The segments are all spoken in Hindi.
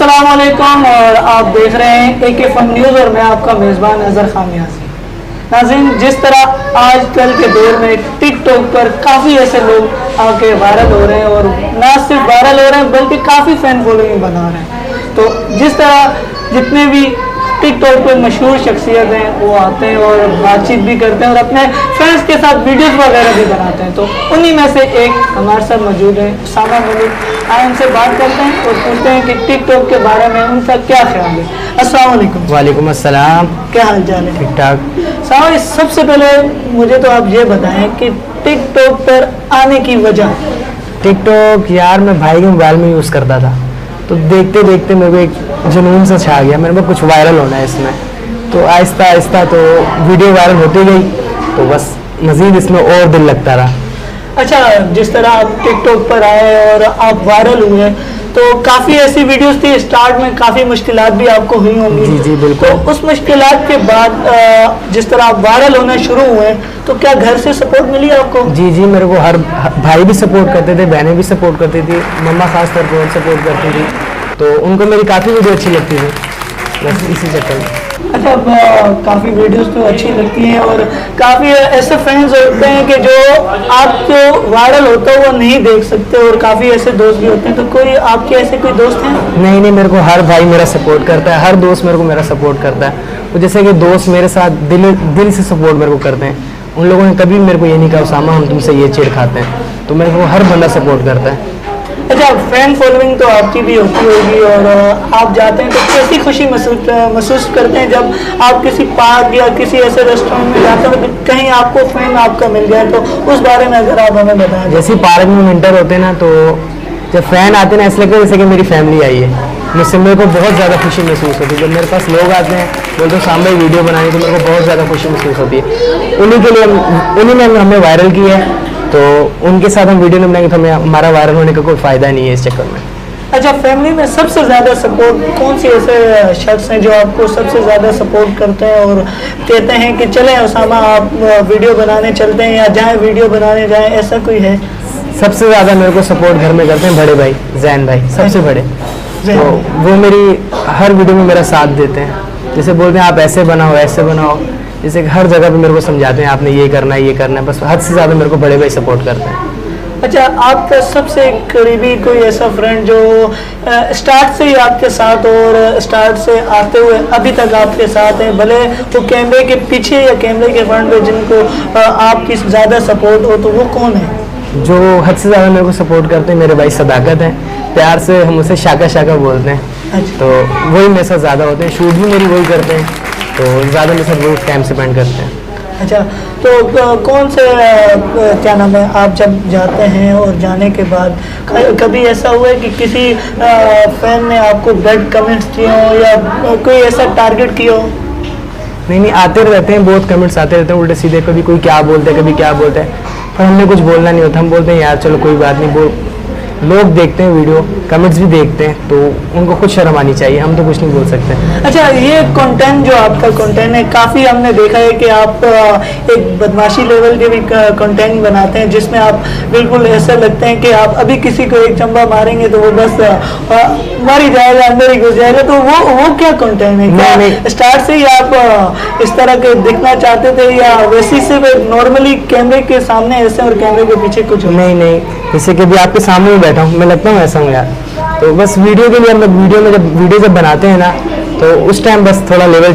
अस्सलाम वालेकुम और आप देख रहे हैं AK फन न्यूज़ और मैं आपका मेज़बान अज़हर खामियाज़ी। नाज़रीन, जिस तरह आजकल के दौर में टिकटॉक पर काफ़ी ऐसे लोग आके वायरल हो रहे हैं और ना सिर्फ वायरल हो रहे हैं बल्कि काफ़ी फ़ैन फॉलोइंग बना रहे हैं। तो जिस तरह जितने भी टिकटॉक पर मशहूर शख्सियत हैं वो आते हैं और बातचीत भी करते हैं और अपने फ्रेंड्स के साथ वीडियोस वगैरह भी बनाते हैं। तो उन्हीं में से एक हमारे साथ मौजूद है उसामा मलिक। आए उनसे बात करते हैं और पूछते हैं कि टिकटॉक के बारे में उनका क्या ख्याल है। अस्सलाम वालेकुम। वालेकुम अस्सलाम। क्या हाल चाल है? ठीक ठाक। साहब, सबसे पहले मुझे तो आप ये बताएं कि टिकटॉक पर आने की वजह। टिकटॉक यार मैं भाई के मोबाइल में यूज़ करता था, तो देखते देखते मेरे को एक जुनून सा छा गया, मेरे को कुछ वायरल होना है इसमें। तो आहिस्ता आहिस्ता तो वीडियो वायरल होती गई, तो बस मज़ीद इसमें और दिल लगता रहा। अच्छा, जिस तरह आप टिकटॉक पर आए और आप वायरल हुए तो काफ़ी ऐसी वीडियोस थी, स्टार्ट में काफ़ी मुश्किलात भी आपको हुई होंगी। जी जी बिल्कुल। तो उस मुश्किलात के बाद जिस तरह आप वायरल होना शुरू हुए तो क्या घर से सपोर्ट मिली आपको? जी जी, मेरे को हर भाई भी सपोर्ट करते थे, बहनें भी सपोर्ट करती थी, मम्मा खास तौर पर सपोर्ट करती थी, तो उनको मेरी काफ़ी वीडियो अच्छी लगती थी, बस इसी चक्कर में। अच्छा, काफ़ी वीडियोस तो अच्छी लगती हैं और काफ़ी ऐसे फैंस होते हैं कि जो आपको वायरल होता है वो नहीं देख सकते और काफ़ी ऐसे दोस्त भी होते हैं। तो कोई आपके ऐसे कोई दोस्त हैं? नहीं नहीं, मेरे को हर भाई मेरा सपोर्ट करता है, हर दोस्त मेरे को मेरा सपोर्ट करता है। तो जैसे कि दोस्त मेरे साथ दिल से सपोर्ट मेरे को करते हैं, उन लोगों ने कभी मेरे को ये नहीं कहा उसामा हम तुमसे ये चीड़ खाते हैं, तो मेरे को हर बंदा सपोर्ट करता है। अच्छा, फैन फॉलोइंग तो आपकी भी होती होगी और आप जाते हैं तो कैसी खुशी महसूस करते हैं जब आप किसी पार्क या किसी ऐसे रेस्टोरेंट में जाते हैं तो कहीं आपको फैन आपका मिल जाए, तो उस बारे में अगर आप हमें बताएं। जैसे पार्क में विंटर होते हैं ना, तो जब फैन आते हैं ना ऐसा लगता है जैसे कि मेरी फैमिली आई है, मुझसे मेरे को बहुत ज़्यादा खुशी महसूस होती है। जब मेरे पास लोग आते हैं बोलते हैं सामने वीडियो बनाने, तो मेरे को बहुत ज़्यादा खुशी महसूस होती है। उन्हीं ने हमें वायरल किया है, तो उनके साथ हम वीडियो नहीं बनाएंगे तो हमें हमारा वायरल होने का कोई फ़ायदा नहीं है इस चक्कर में। अच्छा, फैमिली में सबसे ज़्यादा सपोर्ट कौन से ऐसे शख्स हैं जो आपको सबसे ज़्यादा सपोर्ट करते हैं और कहते हैं कि चलें उसामा आप वीडियो बनाने चलते हैं या जाएं वीडियो बनाने जाएं, ऐसा कोई है? सबसे ज़्यादा मेरे को सपोर्ट घर में करते हैं बड़े भाई जैन भाई, सबसे बड़े। तो वो मेरी हर वीडियो में मेरा साथ देते हैं, जैसे बोलते हैं आप ऐसे बनाओ ऐसे बनाओ, जैसे हर जगह पे मेरे को समझाते हैं आपने ये करना है, बस हद से ज़्यादा मेरे को बड़े भाई सपोर्ट करते हैं। अच्छा, आपका सबसे करीबी कोई ऐसा फ्रेंड जो स्टार्ट से ही आपके साथ और स्टार्ट से आते हुए अभी तक आपके साथ है, भले वो कैमरे के पीछे या कैमरे के फ्रंट पे, जिनको आपकी ज़्यादा सपोर्ट हो, तो वो कौन है? जो हद से ज़्यादा मेरे को सपोर्ट करते हैं मेरे भाई सदाकत हैं, प्यार से हम उसे शाका शाका बोलते हैं। अच्छा। तो वही मेरे साथ ज़्यादा होते हैं, शूट भी मेरी वही करते हैं, तो ज़्यादा मेरे साथ वो टाइम स्पेंड करते हैं। अच्छा, तो कौन से क्या नाम है, आप जब जाते हैं और जाने के बाद कभी ऐसा हुआ है कि किसी फैन ने आपको बैड कमेंट्स किए हो या कोई ऐसा टारगेट किया हो? नहीं, आते रहते हैं, बहुत कमेंट्स आते रहते हैं उल्टे सीधे, कभी कोई क्या बोलते हैं कभी क्या बोलते हैं, पर हमने कुछ बोलना नहीं होता, हम बोलते हैं यार चलो कोई बात नहीं, लोग देखते हैं वीडियो, कमेंट्स भी देखते हैं, तो उनको खुद शर्म आनी चाहिए, हम तो कुछ नहीं बोल सकते। अच्छा, ये कंटेंट जो आपका कंटेंट है, काफ़ी हमने देखा है कि आप एक बदमाशी लेवल के भी कंटेंट बनाते हैं जिसमें आप बिल्कुल ऐसा लगते हैं कि आप अभी किसी को एक चंबा मारेंगे तो वो बस मर ही जाएगा, अंदर ही घुस जाएगा, तो वो क्या कंटेंट है? क्या स्टार्ट से ही आप इस तरह के दिखना चाहते थे या वैसे से नॉर्मली कैमरे के सामने ऐसे और कैमरे के पीछे कुछ? नहीं, जैसे कि अभी आपके सामने बैठा हूँ, मैं लगता हूँ ऐसा हूँ यार, तो बस वीडियो के लिए हम लोग वीडियो जब बनाते हैं ना, तो उस टाइम बस थोड़ा लेवल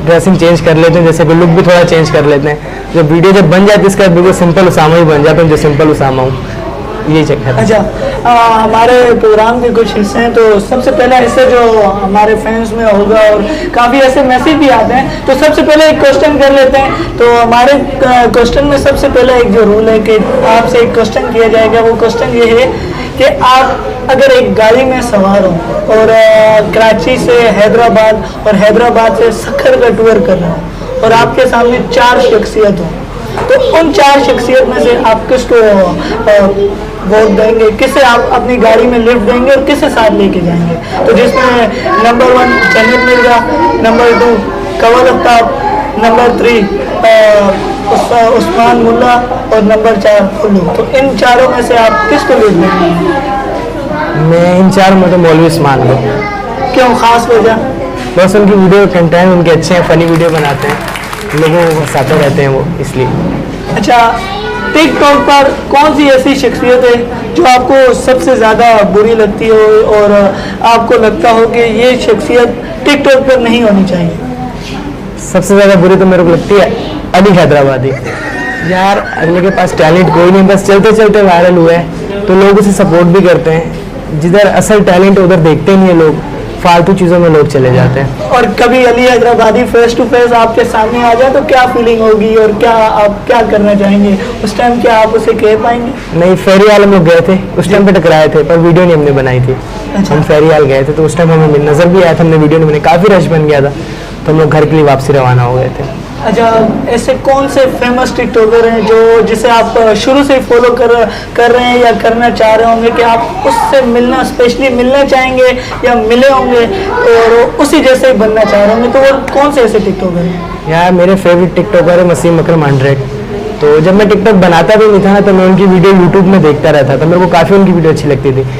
ड्रेसिंग चेंज कर लेते हैं, जैसे कि लुक भी थोड़ा चेंज कर लेते हैं। जब वीडियो जब बन जाती है इसका बिल्कुल सिंपल उसामा ही बन जाता है, जो सिंपल उसामा हूँ, यही चक्कर। अच्छा, हमारे प्रोग्राम के कुछ हिस्से हैं, तो सबसे पहला हिस्सा जो हमारे फैंस में होगा और काफ़ी ऐसे मैसेज भी आते हैं, तो सबसे पहले एक क्वेश्चन कर लेते हैं। तो हमारे क्वेश्चन में सबसे पहले एक जो रूल है कि आपसे एक क्वेश्चन किया जाएगा, वो क्वेश्चन ये है कि आप अगर एक गाड़ी में सवार हो और कराची से हैदराबाद और हैदराबाद से सक्खर का टूर कर रहे हो और आपके सामने 4 शख्सियत हो, तो उन 4 शख्सियत में से आप किसको वोट देंगे, किसे आप अपनी गाड़ी में लिफ्ट देंगे और किसे साथ लेके जाएंगे? तो जिसमें नंबर 1 जन्नत मिर्जा, नंबर 2 कंवल आफ्ताब, नंबर 3 उस्मान मुल्ला और नंबर 4 फुल्लू। तो इन चारों में से आप किसको लिफ्ट देंगे? मैं इन 4 में तो मौलवी उस्मान को। क्यों, खास वजह? बस उनकी वीडियो कंटेंट उनके अच्छे हैं, फनी वीडियो बनाते हैं, लोगों को हंसाते रहते हैं वो, इसलिए। अच्छा, टिकटॉक पर कौन सी ऐसी शख्सियत है जो आपको सबसे ज़्यादा बुरी लगती हो और आपको लगता हो कि ये शख्सियत टिकटॉक पर नहीं होनी चाहिए? सबसे ज़्यादा बुरी तो मेरे को लगती है अली हैदराबादी। यार अगले के पास टैलेंट कोई नहीं, बस चलते चलते वायरल हुआ है तो लोग उसे सपोर्ट भी करते हैं। जिधर असल टैलेंट है उधर देखते ही नहीं है लोग, फालतू चीज़ों में लोग चले जाते हैं। और कभी Ali Hyderabadi face to face आपके सामने आ जाए तो क्या फीलिंग होगी और क्या आप क्या करना चाहेंगे उस टाइम? क्या आप उसे कह पाएंगे? नहीं, फेरी हाल हम लोग गए थे, उस टाइम पे टकराए थे पर वीडियो नहीं हमने बनाई थी। अच्छा। हम फेरी हाल गए थे तो उस टाइम हमें नजर भी आया था, हमने वीडियो नहीं बनाई, काफ़ी रश बन गया था तो हम लोग घर के लिए वापसी रवाना हो गए थे। अच्छा, ऐसे कौन से फेमस टिकटॉकर हैं जो जिसे आप शुरू से ही फॉलो कर रहे हैं या करना चाह रहे होंगे कि आप उससे मिलना, स्पेशली मिलना चाहेंगे या मिले होंगे और उसी जैसे ही बनना चाह रहे होंगे, तो वो कौन से ऐसे टिकटॉकर हैं? यार मेरे फेवरेट टिकटॉकर है वसीम अकरम 100। तो जब मैं टिकटॉक बनाता भी नहीं था ना तो मैं उनकी वीडियो यूट्यूब में देखता रहता था, मेरे को काफ़ी उनकी वीडियो अच्छी लगती थी।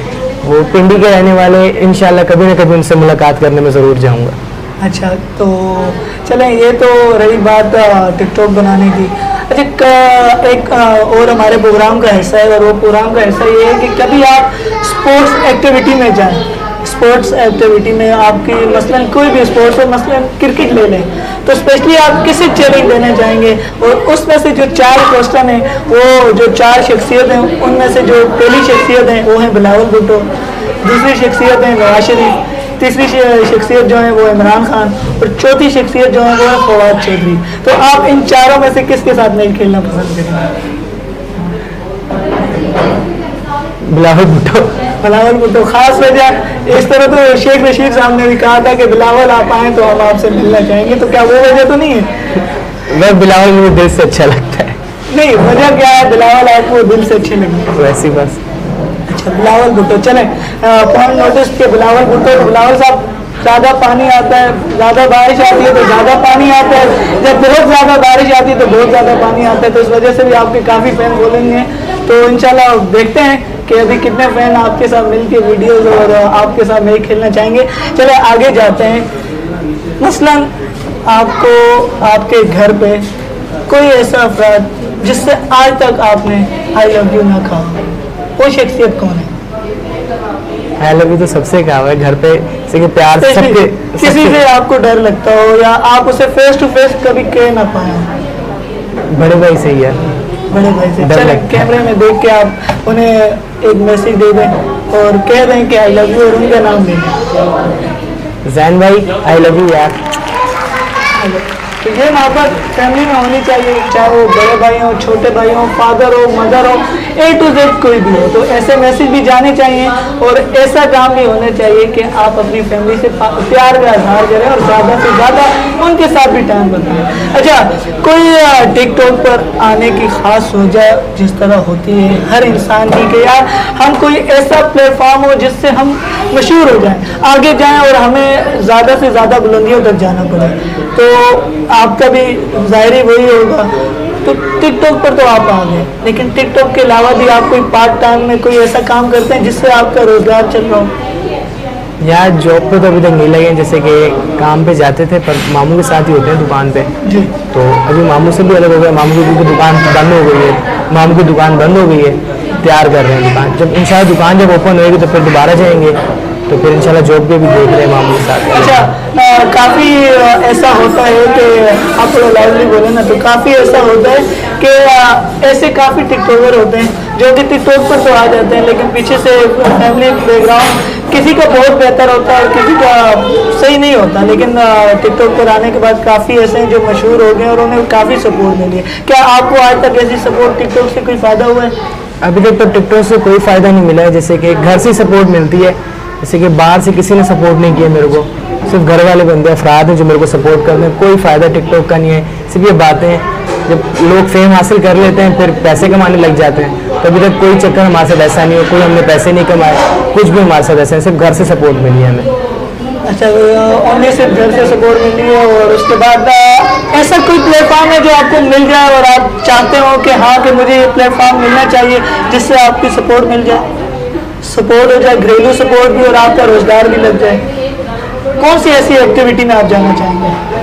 वो पिंडी के रहने वाले, इंशाल्लाह कभी ना कभी उनसे मुलाकात करने में ज़रूर जाऊँगा। अच्छा, तो चलें, ये तो रही बात टिकटॉक बनाने की। अच्छा, एक और हमारे प्रोग्राम का हिस्सा है और वो प्रोग्राम का हिस्सा ये है कि कभी आप स्पोर्ट्स एक्टिविटी में जाएं, स्पोर्ट्स एक्टिविटी में आपकी मसलन कोई भी स्पोर्ट्स हो, मसलन क्रिकेट ले लें, तो स्पेशली आप किसे चैलेंज देना चाहेंगे? और उसमें से जो 4 क्वेश्चन हैं, वो जो 4 शख्सियत हैं उनमें से जो पहली शख्सियत है वो है बिलावल भुट्टो, दूसरी शख्सियत है नवाज शरीफ, तीसरी शख्सियत जो है वो इमरान खान और चौथी शख्सियत जो है वो है फवाद चौधरी। तो आप इन चारों में से किसके साथ नहीं खेलना पसंद करेंगे? बिलावल भुट्टो। बिलावल भुट्टो, खास वजह? इस तरह तो शेख रशीद साहब ने भी कहा था कि बिलावल आप आए तो हम आपसे मिलना चाहेंगे, तो क्या वो वजह तो नहीं है? वह बिलावल मुझे दिल से अच्छा लगता है। नहीं, वजह क्या है बिलावल आपको दिल से अच्छे लगे? वैसी बस। अच्छा, बिलावल भुट्टो। चले पॉइंट नोटिस के बिलावल भुट्टो, बिलावल साहब ज़्यादा पानी आता है, ज़्यादा बारिश आती है तो ज़्यादा पानी आता है, जब बहुत ज़्यादा बारिश आती है तो बहुत ज़्यादा पानी आता है, तो इस वजह से भी आपके काफ़ी फैन बोलेंगे। तो इंशाल्लाह देखते हैं कि अभी कितने फैन आपके साथ मिल के वीडियोज़ और आपके साथ मैच खेलना चाहेंगे। चले आगे जाते हैं। मसलन आपको आपके घर पे कोई ऐसा अफराद जिससे आज तक आपने आई लव यू ना कहा, वो शख्सियत कौन है? आई लव यू तो सबसे कहा हुआ है घर पे, जैसे कि प्यार से सबके। किसी से आपको डर लगता हो या आप उसे फेस टू फेस कभी कह ना पाए? बड़े भाई से ही है। बड़े भाई से? डर चले लगता है। कैमरे में देख के आप उन्हें एक मैसेज दे दें और कह दें कि आई लव यू और उनका नाम ले दें। जैन भाई आई लव यू यार। तो ये मोहब्बत फैमिली में होनी चाहिए, चाहे वो बड़े भाई हो, छोटे भाई हो, फादर हो, मदर हो, A to Z कोई भी हो, तो ऐसे मैसेज भी जाने चाहिए और ऐसा काम भी होना चाहिए कि आप अपनी फैमिली से प्यार का इजहार करें और ज़्यादा से ज़्यादा उनके साथ भी टाइम बिताएं। अच्छा, कोई टिकटॉक पर आने की ख़ास वजह जिस तरह होती है हर इंसान की कि यार हम कोई ऐसा प्लेटफॉर्म हो जिससे हम मशहूर हो जाएं, आगे जाएं और हमें ज़्यादा से ज़्यादा बुलंदियों तक जाना पड़े, तो आपका भी ज़ाहिर ही वही होगा। तो टिकटॉक पर तो आप आ गए, लेकिन टिकटॉक के अलावा भी आप कोई पार्ट टाइम में कोई ऐसा काम करते हैं जिससे आपका रोजगार चल रहा हो? यार जॉब पे तो अभी तक नहीं लगे, जैसे कि काम पे जाते थे पर मामू के साथ ही होते हैं दुकान पे। जी। तो अभी मामू से भी अलग हो गया, मामू की दुकान बंद हो गई है, मामू की दुकान बंद हो गई है, तैयार कर रहे हैं दुकान। जब इंशाल्लाह दुकान जब ओपन होएगी तो फिर दोबारा जाएंगे, तो फिर इंशाल्लाह जॉब पे भी देख रहे हैं मामू के साथ। अच्छा, काफ़ी ऐसा होता है कि आप थोड़ा लाइवली बोले ना, तो काफ़ी ऐसा होता है कि ऐसे काफ़ी टिकटॉकर होते हैं जो कि टिकटॉक पर तो आ जाते हैं लेकिन पीछे से फैमिली बैकग्राउंड किसी का बहुत बेहतर होता है और किसी का सही नहीं होता, लेकिन टिकटॉक पर आने के बाद काफ़ी ऐसे हैं जो मशहूर हो गए और उन्हें काफ़ी सपोर्ट मिली है। क्या आपको आज तक ऐसी सपोर्ट टिकटॉक से कोई फ़ायदा हुआ है? अभी तक तो टिकटॉक से कोई फ़ायदा नहीं मिला है, जैसे कि घर से सपोर्ट मिलती है, जैसे कि बाहर से किसी ने सपोर्ट नहीं किया मेरे को, सिर्फ घर वाले बंदे अफराद हैं जो मेरे को सपोर्ट करते हैं। कोई फ़ायदा टिकटॉक का नहीं है, सिर्फ ये बातें हैं, जब लोग फेम हासिल कर लेते हैं फिर पैसे कमाने लग जाते हैं। तो अभी तक कोई चक्कर हमारे साथ ऐसा नहीं हो, कोई हमने पैसे नहीं कमाए, कुछ भी हमारे साथ ऐसा है, सिर्फ घर से सपोर्ट मिली है हमें। अच्छा, ओनली सिर्फ घर से सपोर्ट मिली है और उसके बाद ऐसा कोई प्लेटफॉर्म है जो आपको मिल जाए और आप चाहते हो कि हाँ कि मुझे ये प्लेटफॉर्म मिलना चाहिए जिससे आपकी सपोर्ट मिल जाए, सपोर्ट हो जाए, घरेलू सपोर्ट भी और आपका रोजगार भी लग जाए? कौन सी ऐसी एक्टिविटी में आप जाना चाहेंगे?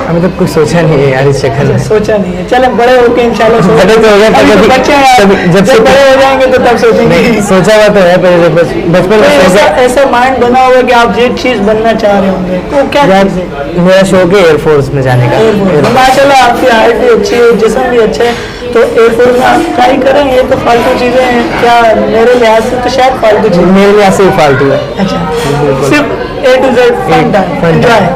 अभी तो कुछ सोचा नहीं है यार इस चक्कर में। सोचा नहीं है, चले बड़े होके इंशाल्लाह बड़े तो हो गए, अभी तो कभी- बच्चे हैं यार, कभी- जब जब से- बड़े हो जाएंगे तो तब सोचेंगे। नहीं सोचा हुआ तो है, पर बचपन में ऐसा सोचा ऐसा माइंड बना होगा कि आप ये चीज बनना चाह रहे होंगे, तो क्या यार, चीज़ है? मेरा शौक है एयरफोर्स में जाने का। एयरफोर्स। माशाल्लाह आपकी हाइट भी अच्छी है, जिस्म भी अच्छा है, तो एयरफोर्स में आप ट्राई करें। ये तो फालतू चीज़ें हैं क्या, मेरे लिहाज से तो शायद फालतू चीज़। मेरे लिए ऐसे ही फालतू है। अच्छा, सिर्फ A to Z fun time fun enjoy.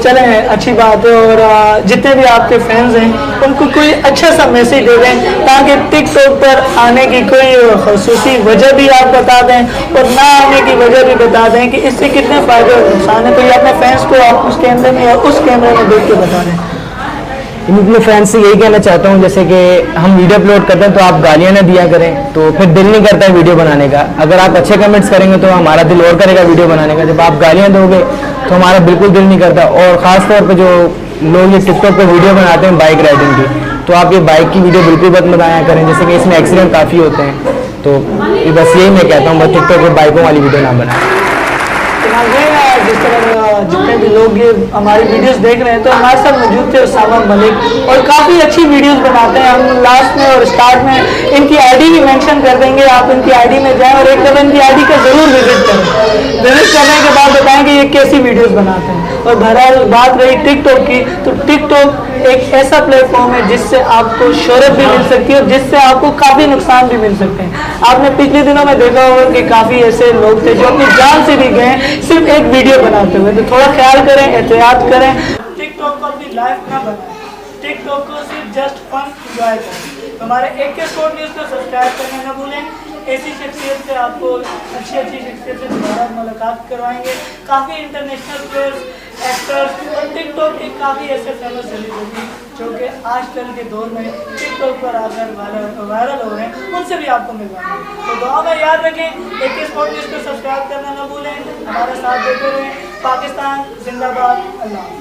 चलें, अच्छी बात है। और जितने भी आपके फैंस हैं उनको कोई अच्छा सा मैसेज दे दें, ताकि टिकटॉक पर आने की कोई खसूसी वजह भी आप बता दें और ना आने की वजह भी बता दें कि इससे कितने फ़ायदे और नुकसान है। तो ये अपने फैंस को आप उस कैमरे में या उस कैमरे में देख के बता दें। मैं अपने फैंस से यही कहना चाहता हूँ, जैसे कि हम वीडियो अपलोड करते हैं तो आप गालियाँ ना दिया करें, तो फिर दिल नहीं करता है वीडियो बनाने का। अगर आप अच्छे कमेंट्स करेंगे तो हमारा दिल और करेगा वीडियो बनाने का। जब आप गालियाँ दोगे तो हमारा बिल्कुल दिल नहीं करता। और ख़ास तौर पे जो लोग ये टिकटॉक पे वीडियो बनाते हैं बाइक राइडिंग की, तो आप ये बाइक की वीडियो बिल्कुल मत बनाया करें, जैसे कि इसमें एक्सीडेंट काफ़ी होते हैं। तो ये बस यही मैं कहता हूँ, बस टिकटॉक पर बाइकों वाली वीडियो ना बनाएं। जिस तरह जितने भी लोग ये हमारी वीडियोस देख रहे हैं, तो हमारे साथ मौजूद थे उसामा मलिक, और काफ़ी अच्छी वीडियोस बनाते हैं। हम लास्ट में और स्टार्ट में इनकी आईडी भी मेंशन कर देंगे, आप इनकी आईडी में जाएं और एक दफ़ा इनकी आईडी का ज़रूर विजिट करें। विजिट करने के बाद बताएं कि ये कैसी वीडियोस बनाते हैं। और बहरहाल बात रही टिकटॉक की, तो टिकटॉक एक ऐसा प्लेटफॉर्म है जिससे आपको शोहरत भी मिल सकती है और जिससे आपको काफ़ी नुकसान भी मिल सकते हैं। आपने पिछले दिनों में देखा होगा कि काफ़ी ऐसे लोग थे जो अपनी जान से भी गए सिर्फ एक वीडियो बनाते हुए। तो थोड़ा ख्याल करें, एहतियात करें। टिकटॉक को अपनी लाइफ ना बनाएं, टिकटॉक को सिर्फ जस्ट फन एंजॉय करें। तो हमारे AK स्पोर्ट न्यूज़ को सब्सक्राइब करना ना भूलें। ऐसी शख्सियत से आपको अच्छी शख्सियत से दोबारा मुलाकात करवाएंगे। काफ़ी इंटरनेशनल प्लेयर्स, एक्टर्स और टिकटॉक के काफ़ी ऐसे फेमस सेलिब्रिटी जो कि आजकल के दौर में टिकटॉक पर आकर वायरल हो रहे हैं, उनसे भी आपको मिलवाएंगे। तो दुआ में याद रखें, AK स्पोर्ट न्यूज़ को सब्सक्राइब करना ना भूलें। हमारे साथ देते रहें। पाकिस्तान जिंदाबाद। अल्लाह।